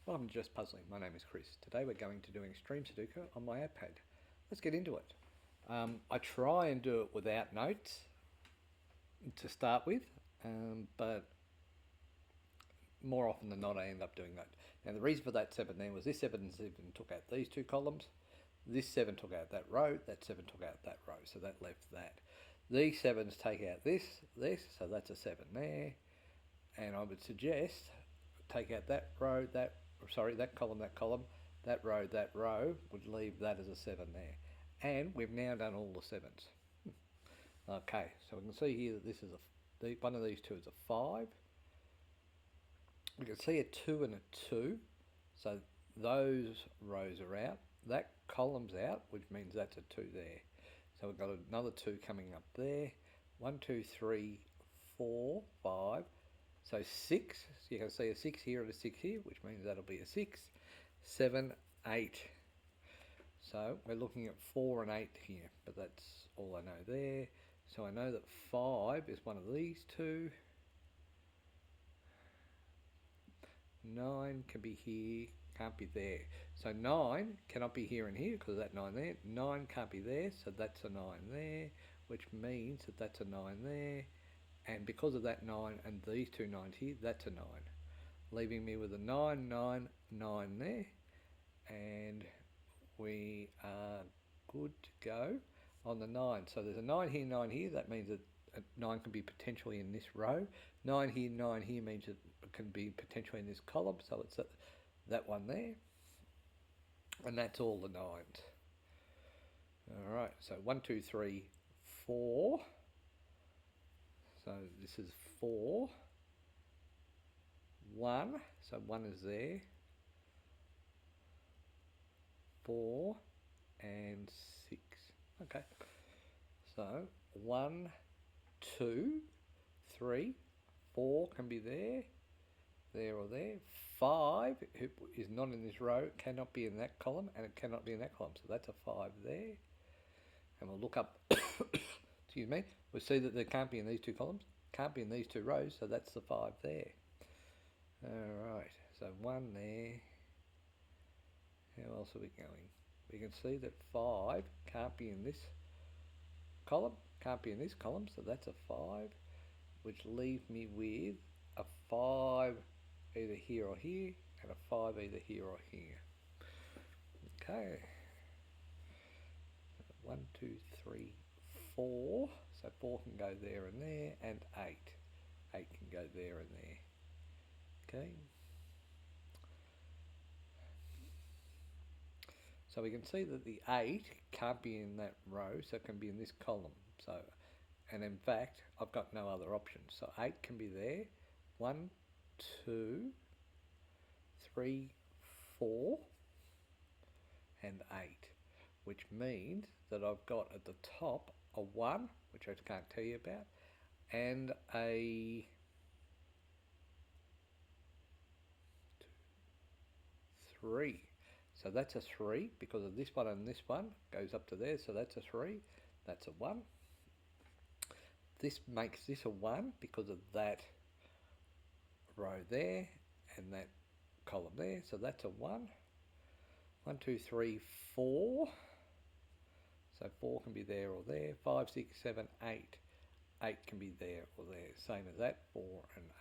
Welcome to Just Puzzling. My name is Chris. Today we're going to do extreme Sudoku on my iPad. Let's get into it. I try and do it without notes to start with, but more often than not I end up doing that. Now the reason for that 7 there was this 7 took out these two columns, this 7 took out that row, that 7 took out that row, so that left that. These 7s take out this, so that's a 7 there, and I would suggest take out that row, that column, that row, would leave that as a 7 there. And we've now done all the 7s. Okay, so we can see here that this is one of these two is a 5. We can see a 2 and a 2, so those rows are out. That column's out, which means that's a 2 there. So we've got another 2 coming up there. 1, 2, 3, 4, 5. So 6, so you can see a 6 here and a 6 here, which means that'll be a 6, 7, 8. So we're looking at 4 and 8 here, but that's all I know there. So I know that 5 is one of these two. 9 can be here, can't be there. So 9 cannot be here and here because of that 9 there. 9 can't be there, so that's a 9 there, which means that that's a 9 there. And because of that 9 and these two 9s here, that's a 9. Leaving me with a 9, 9, 9 there. And we are good to go on the 9. So there's a 9 here, 9 here. That means that a 9 can be potentially in this row. 9 here means it can be potentially in this column. So it's that one there. And that's all the 9s. All right, so 1, 2, 3, 4. So this is 4, 1, so 1 is there, 4 and 6. Okay, so 1, 2, 3, 4 can be there or there. 5 is not in this row, cannot be in that column, and it cannot be in that column, so that's a 5 there. And we'll look up, excuse me, we'll see that there can't be in these two columns, can't be in these two rows, so that's the 5 there. Alright, so 1 there. How else are we going? We can see that 5 can't be in this column, can't be in this column, so that's a 5, which leaves me with a 5 either here or here, and a 5 either here or here. Okay. 1, 2, 3, 4. So 4 can go there and there, and 8. 8 can go there and there. Okay. So we can see that the 8 can't be in that row, so it can be in this column. So, and in fact, I've got no other options. So 8 can be there. 1, 2, 3, 4, and 8. Which means that I've got at the top a 1, which I can't tell you about, and a 2, 3. So that's a 3 because of this one and this one goes up to there, so that's a 3. That's a 1. This makes this a 1 because of that row there and that column there, so that's a 1. 1, 2, 3, 4. So 4 can be there or there. 5, 6, 7, 8. 8 can be there or there. Same as that, 4 and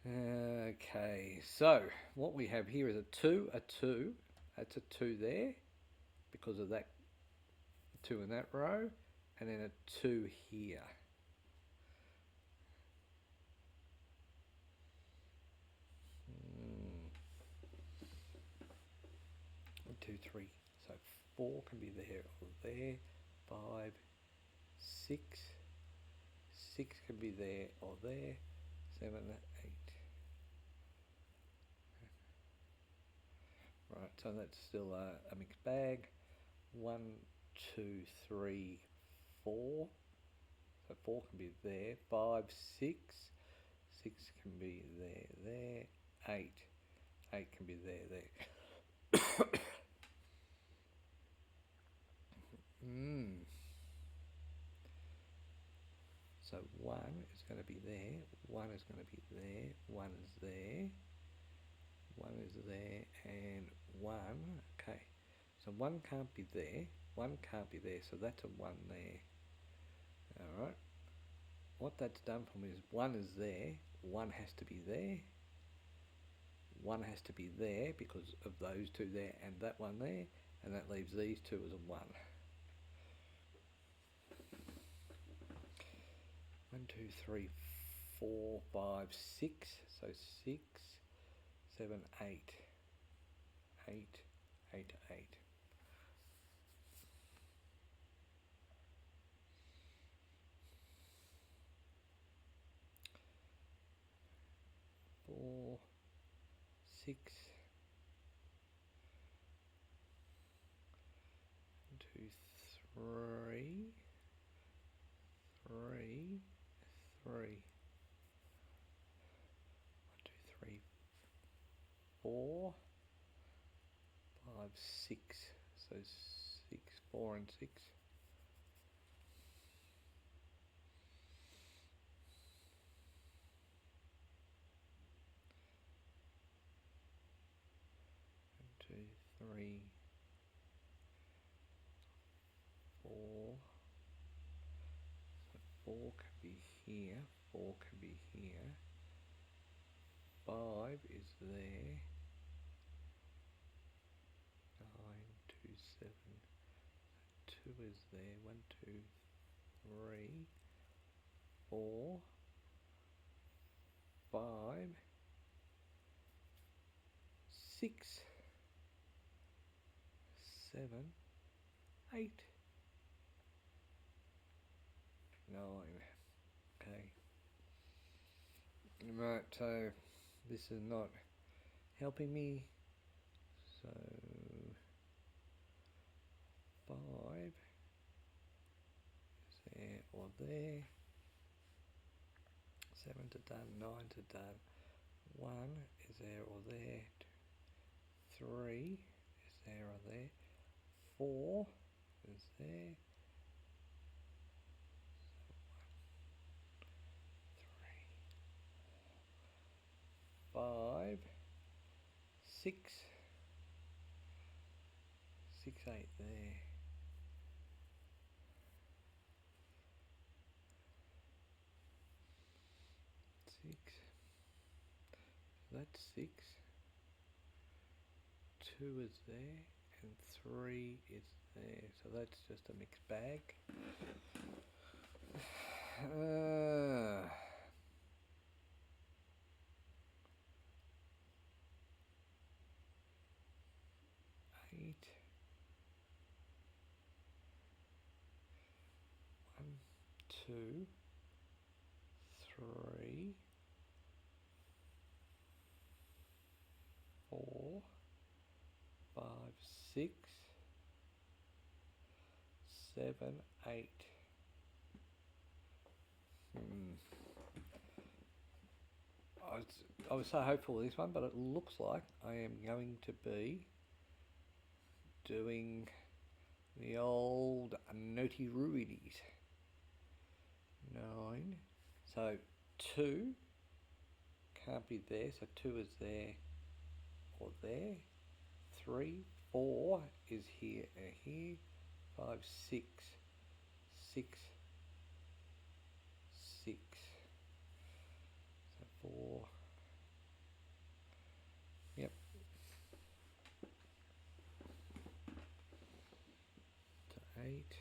8. Okay, so what we have here is a 2, a 2. That's a 2 there because of that 2 in that row. And then a 2 here. 1, 2, 3. So 4 can be there or there. 5, 6. 6 can be there or there. 7, 8. Right, so that's still a mixed bag. 1, 2, 3, 4. So 4 can be there. 5, 6. 6 can be there. 8. 8 can be there. So 1 is going to be there, 1 is going to be there, 1 is there, 1 is there, and 1, okay. So 1 can't be there, 1 can't be there, so that's a 1 there. Alright. What that's done for me is 1 is there, 1 has to be there, 1 has to be there because of those two there and that one there, and that leaves these two as a 1. 1, 2, 3, 4, 5, 6. So 6, 7, 8. 8, 8, 8. 4, 6. 1, 2, 3. 3, 3. 1, 2, 3, 4, 5, 6. So 6, 4 and 6. 1, 2, 3, 4. So 4 can be here. 4 can be here. 5 is there. 9, 2, 7. 2 is there. 1, 2, 3, 4, 5, 6, 7, 8, 9. Okay. Right, so this is not helping me. So 5 is there or there. 7's done, 9's done. 1 is there or there. 3 is there or there. 4 is there. 5, 6, 6, 8 there. 6, that's 6. 2 is there and 3 is there. So that's just a mixed bag. 8. 1, 2, 3, 4, 5, 6, 7, 8. I was so hopeful with this one, but it looks like I am going to be doing the old noti ruities. 9. So 2 can't be there, so 2 is there or there. 3, 4 is here and here. 5, 6, 6, 6. So 4. Yep. To 8.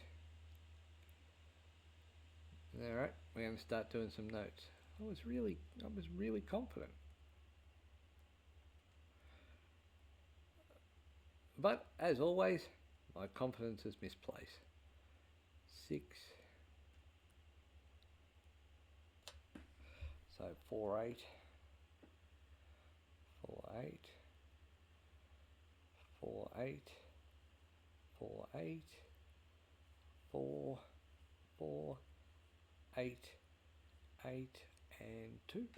Alright, we're going to start doing some notes. I was really confident. But as always, my confidence is misplaced. 6. So 4, 8. 4, 8. 4, 8. 4, 8. 4, 4, 8, 8, and 2.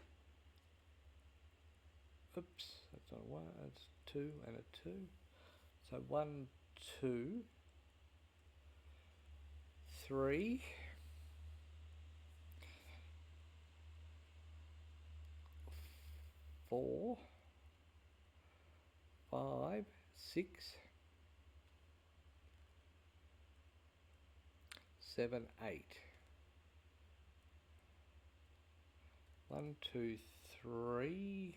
Oops, that's not 1, that's 2 and a 2. So 1, 2, 3, 4, 5, 6, 7, 8. 1, 2, 3,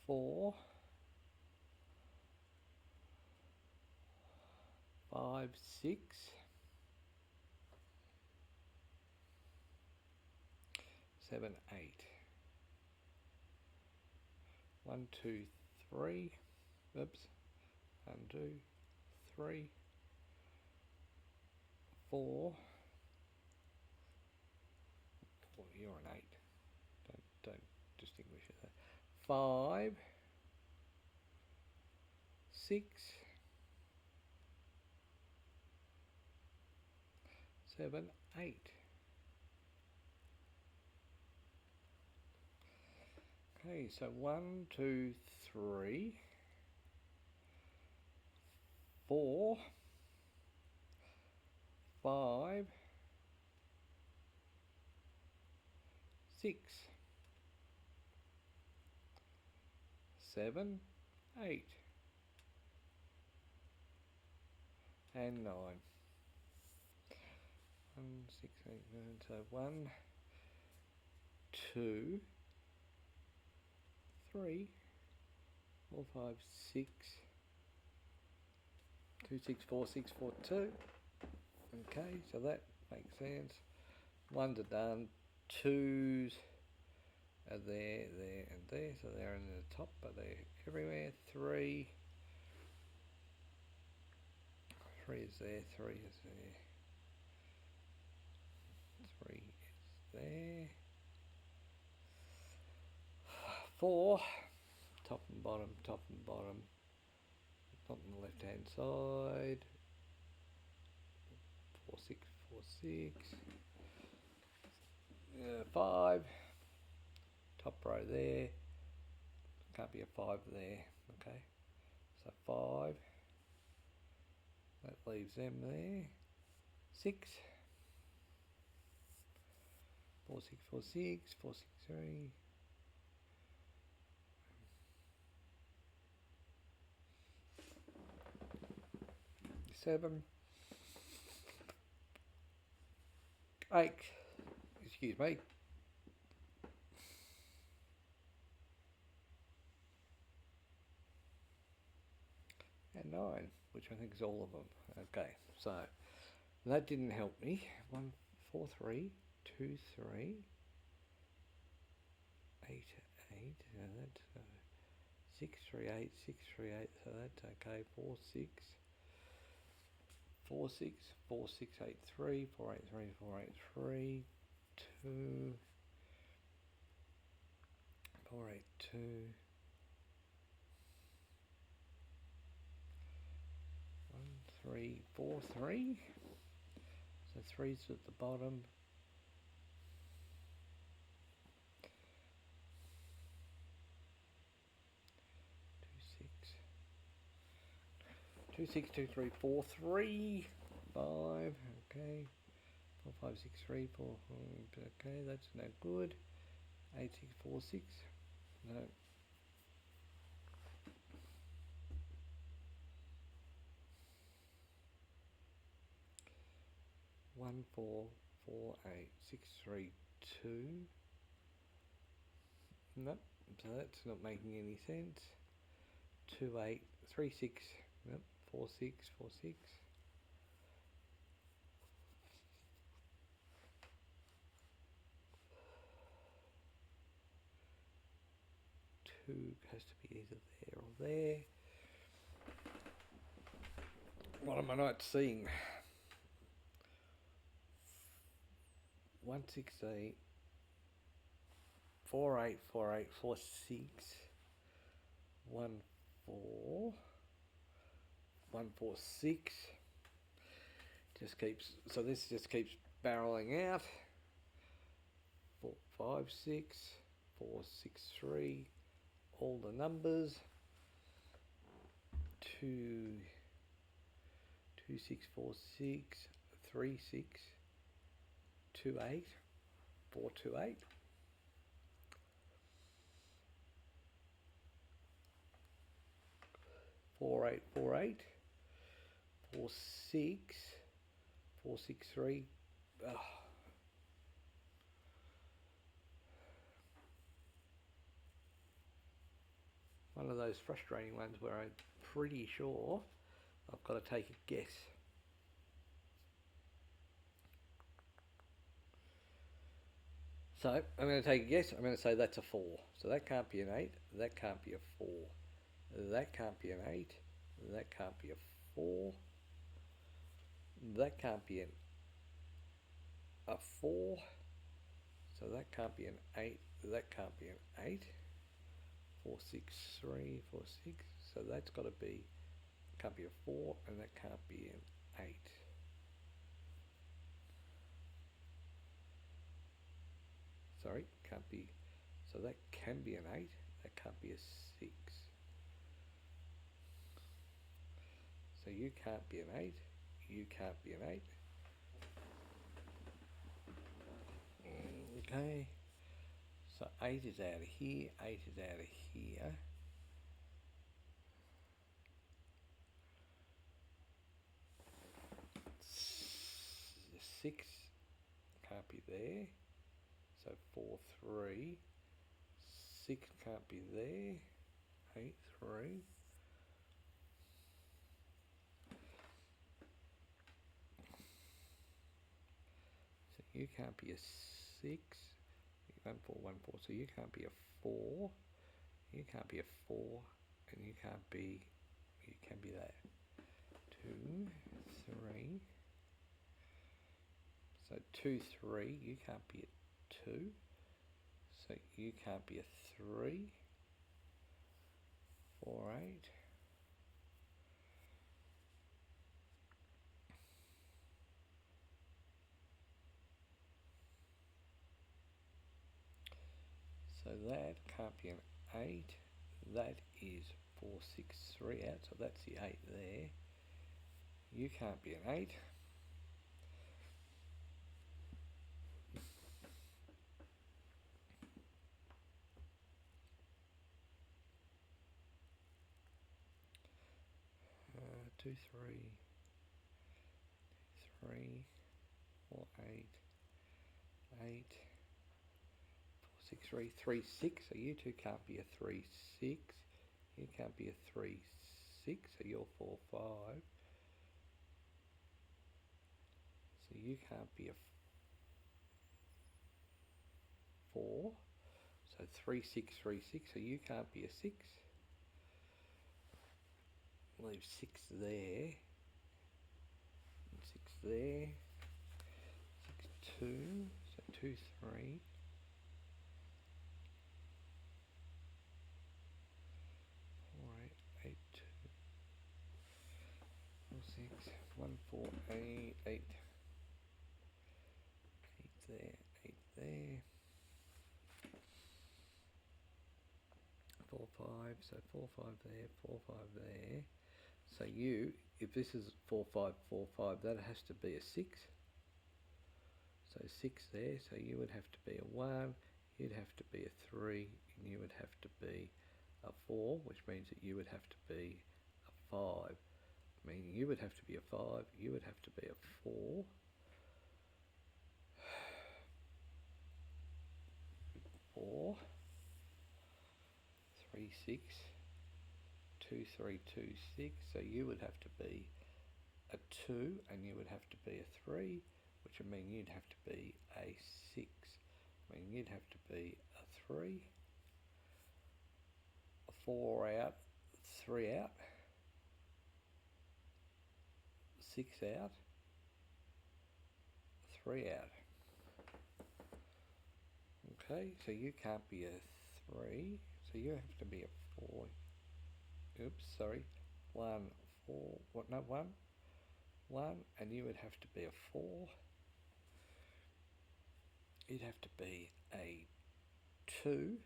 4, 5, 6, 7, 8. 1, 2, 3. Oops. 1, 2, 3, 4. Oh, you're an 8. Don't distinguish it there. 5, 6, 7, 8. Okay, so 1, 2, 3, 4, 5, 6, 7, 8, and 9. 1, 6, 8, 9. So 1, 2, 3, 4, 5, 6, 2, 6, 4, 6, 4, 2. Okay, so that makes sense. 1's are done. 2's are there, there, and there. So they're in the top, but they're everywhere. 3 is there. 3 is there. 3 is there. 4, top and bottom, top and bottom. Not on the left hand side. 4, 6, 4, 6. 5, top row there. Can't be a 5 there. Okay, so 5. That leaves them there. 6, 4, 6, 4, 6, 4, 6, 3. 7, 8, excuse me, and 9, which I think is all of them. Okay, so that didn't help me. 1, 4, 3, 2, 3, 8, 8, so that's 6, 3, 8, 6, 3, 8, so that's okay. 4, 6, 4, 6, 4, 6, 8, 3, 4, 8, 3, 4, 8, 3, 2, 4, 8, 2, 1, 3, 4, 3. So 3's at the bottom. 2, 6, 2, 3, 4, 3, 5, okay. 4, 5, 6, 3, 4, 5, okay, that's no good. 8, 6, 4, 6, no. 1, 4, 4, 8, 6, 3, 2. Nope, so that's not making any sense. 2, 8, 3, 6, nope, 4, 6, 4, 6. 2 has to be either there or there. What am I not seeing? 1, 6, 8, 4, 8, 4, 8, 4, 6, 1, 4, 1, 4, 6. Just keeps, so this just keeps barreling out. 4, 5, 6, 4, 6, 3, all the numbers. 2, 2, 6, 4, 6, 3, 6, 2, 8, 4, 2, 8. 4, 8, 4, 8, 4, 6, 4, 6, 3. Oh. One of those frustrating ones where I'm pretty sure I've got to take a guess. So I'm going to take a guess. I'm going to say that's a 4. So that can't be an 8. That can't be a 4. That can't be an 8. That can't be a 4. That can't be a 4. So that can't be an 8. That can't be an 8. 4, 6, 3, 4, 6. So that's got to be, can't be a 4, and that can't be an 8. Sorry, can't be. So that can be an 8. That can't be a 6. So you can't be an 8. You can't be an 8. Okay. So 8 is out of here. 8 is out of here. Six can't be there. So 4, 3. 6 can't be there. 8, 3. So you can't be a 6. 1, 4, 1, 4. So you can't be a 4. You can't be a 4. And you can't be, you can be that. 2, 3. So 2, 3. You can't be a 2. So you can't be a 3. 4, 8. So that can't be an 8. That is 4, 6, 3 out. So that's the 8 there. You can't be an 8. Two, 3, 3, 4, 8, 8, 4, 6, 3, 3, 6. So you two can't be a 3, 6. You can't be a 3, 6. So you're 4, 5. So you can't be a 4. So 3, 6, 3, 6. So you can't be a 6. Leave 6 there. 6 there. 6, 2. So 2, 3. 4, 8, 8, 2. 4, 6. 1, 4, 8, 8. 8 there. 8 there. 4, 5. So 4, 5 there. 4, 5 there. So you, if this is 4, 5, 4, 5, that has to be a 6. So 6 there, so you would have to be a 1, you'd have to be a 3, and you would have to be a 4, which means that you would have to be a 5. Meaning you would have to be a 5, you would have to be a 4. 4, 3, 6, 2, 3, 2, 6. So you would have to be a 2, and you would have to be a 3, which would mean you'd have to be a 6. I mean, you'd have to be a 3, a 4 out, 3 out, 6 out, 3 out. Okay, so you can't be a 3, so you have to be a 4. Oops, sorry. 1, 4, what, no, 1, 1, and you would have to be a 4. You'd have to be a 2,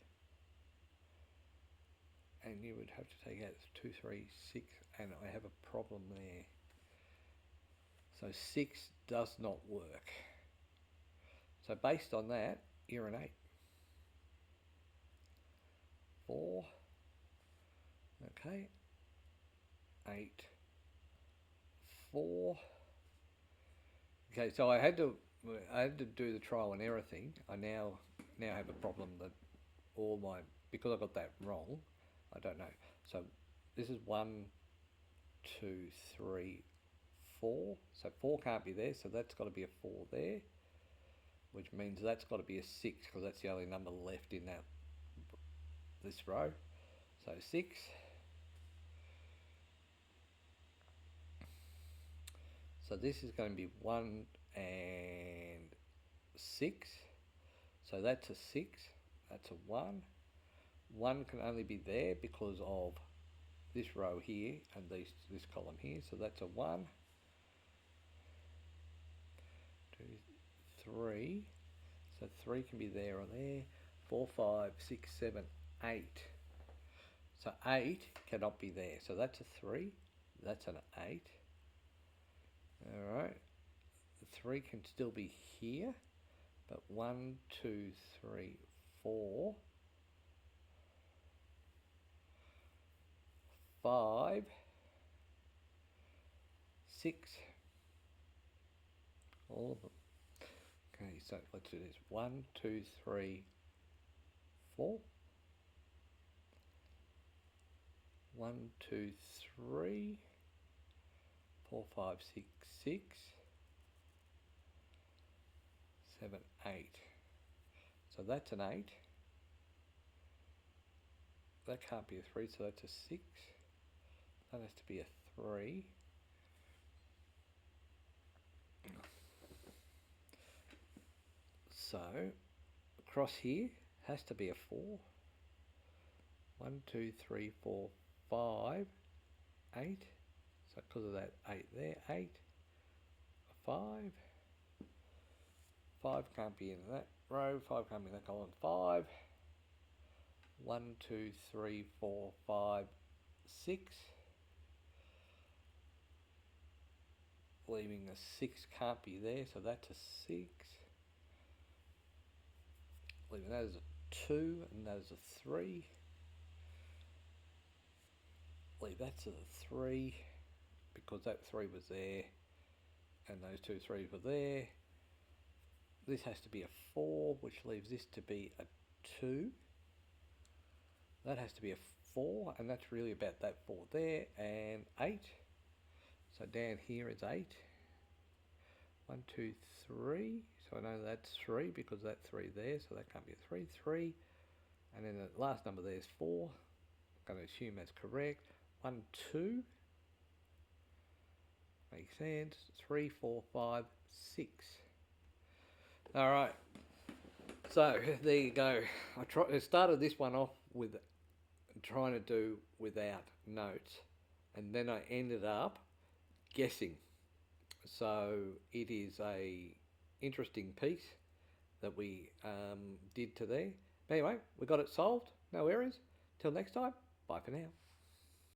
and you would have to take out 2, 3, 6, and I have a problem there. So 6 does not work. So based on that, you're an 8. 4, okay, 8, 4. Okay, so I had to do the trial and error thing. I now have a problem that because I got that wrong, I don't know. So this is 1, 2, 3, 4. So 4 can't be there, so that's got to be a 4 there, which means that's got to be a 6 because that's the only number left in this row. So 6. So this is going to be 1 and 6. So that's a 6. That's a 1. 1 can only be there because of this row here and this column here. So that's a 1, 2, 3. So 3 can be there or there. 4, 5, 6, 7, 8. So 8 cannot be there. So that's a 3. That's an 8. Alright. The 3 can still be here. But 1, 2, 3, 4, 5, 6, all of them. Okay, so let's do this. 1, 2, 3, 4. 1, 2, 3, 4, 5, 6, 6, 7, 8. So that's an 8. That can't be a 3, so that's a 6. That has to be a 3. So across here has to be a 4. 1, 2, 3, 4, 5, 8. So because of that 8 there, 8, 5. 5 can't be in that row, 5 can't be in that column, 5. 1, 2, 3, 4, 5, 6. Leaving a 6 can't be there, so that's a 6. Leaving that as a 2 and that as a 3. Leave that as a 3 because that 3 was there and those 2 3s were there. This has to be a 4, which leaves this to be a 2. That has to be a 4, and that's really about that 4 there, and 8. So down here is 8. 1, 2, 3. So I know that's 3 because that 3 there, so that can't be a 3. 3. And then the last number there is 4. I'm going to assume that's correct. 1, 2. Makes sense. 3, 4, 5, 6. Alright. So there you go. I started this one off with trying to do without notes, and then I ended up guessing. So it is a interesting piece that we did today. But anyway, we got it solved. No errors. Till next time. Bye for now.